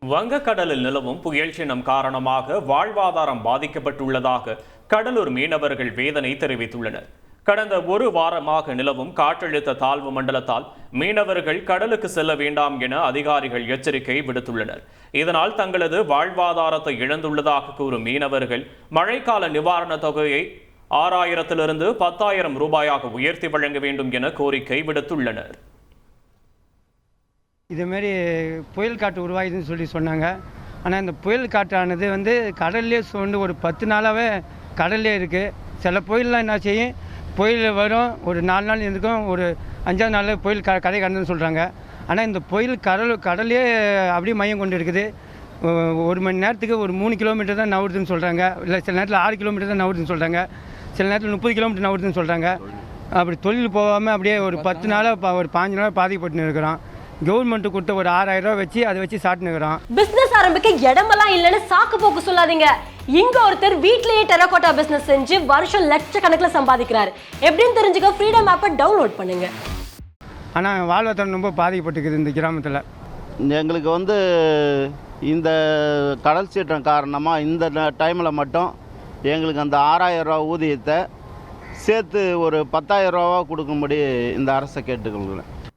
வங்கக்கடலில் நிலவும் புயல் சின்னம் காரணமாக வாழ்வாதாரம் பாதிக்கப்பட்டுள்ளதாக கடலூர் மீனவர்கள் வேதனை தெரிவித்துள்ளனர். கடந்த ஒரு வாரமாக நிலவும் காற்றழுத்த தாழ்வு மண்டலத்தால் மீனவர்கள் கடலுக்கு செல்ல வேண்டாம் என அதிகாரிகள் எச்சரிக்கை விடுத்துள்ளனர். இதனால் தங்களது வாழ்வாதாரத்தை இழந்துள்ளதாக கூறும் மீனவர்கள் மழைக்கால நிவாரண தொகையை 6000 10,000 ரூபாயாக உயர்த்தி வழங்க வேண்டும் என கோரிக்கை விடுத்துள்ளனர். இதுமாரி புயல் காற்று உருவாகுதுன்னு சொல்லி சொன்னாங்க. ஆனால் இந்த புயல் காற்றானது கடல்லே சூழ்ந்து ஒரு 10 நாளாகவே கடல்லே இருக்குது. சில புயல்லாம் என்ன செய்யும், புயல் வரும், ஒரு 4 நாள் இருந்துக்கும், ஒரு 5ஆவது நாள் புயல் கரை கடந்துன்னு சொல்கிறாங்க. ஆனால் இந்த புயல் கடல்லே அப்படியே மையம் கொண்டு இருக்குது. 1 மணி நேரத்துக்கு ஒரு 3 கிலோமீட்டர் தான் நவுறுதுன்னு சொல்கிறாங்க. இல்லை சில நேரத்தில் 6 கிலோமீட்டர் தான் நவுறுதுன்னு சொல்கிறாங்க. சில நேரத்தில் 30 கிலோமீட்டர் நவுறுதுன்னு சொல்கிறாங்க. அப்படி தொழில் போகாமல் அப்படியே ஒரு 10 நாளாக ஒரு 5 நாளாக பாதிக்கப்பட்டு இருக்கிறோம். கவர்மெண்ட் கொடுத்த ஒரு 6000 ரூபா வச்சு அதை வச்சு சாப்பிட்டுக்கிறோம். பிசினஸ் ஆரம்பிக்க இடமெல்லாம் இல்லைன்னு சாக்கு போக்கு சொல்லாதீங்க. இங்க ஒருத்தர் வீட்லயே டெரகோட்டா பிசினஸ் செஞ்சு வருஷம் லட்சக்கணக்கில் சம்பாதிக்கிறாரு. எப்படின்னு தெரிஞ்சுக்க ஃப்ரீடம் ஆப்பை டவுன்லோட் பண்ணுங்க. ஆனால் வாழ்வாதாரம் ரொம்ப பாதிக்கப்பட்டுக்குது இந்த கிராமத்தில். எங்களுக்கு இந்த கடல் சீற்றம் காரணமாக இந்த டைமில் மட்டும் எங்களுக்கு அந்த 6000 ரூபா ஊதியத்தை சேர்த்து ஒரு 10,000 ரூபா கொடுக்கும்படி இந்த அரசை கேட்டுக்கொள்கிறேன்.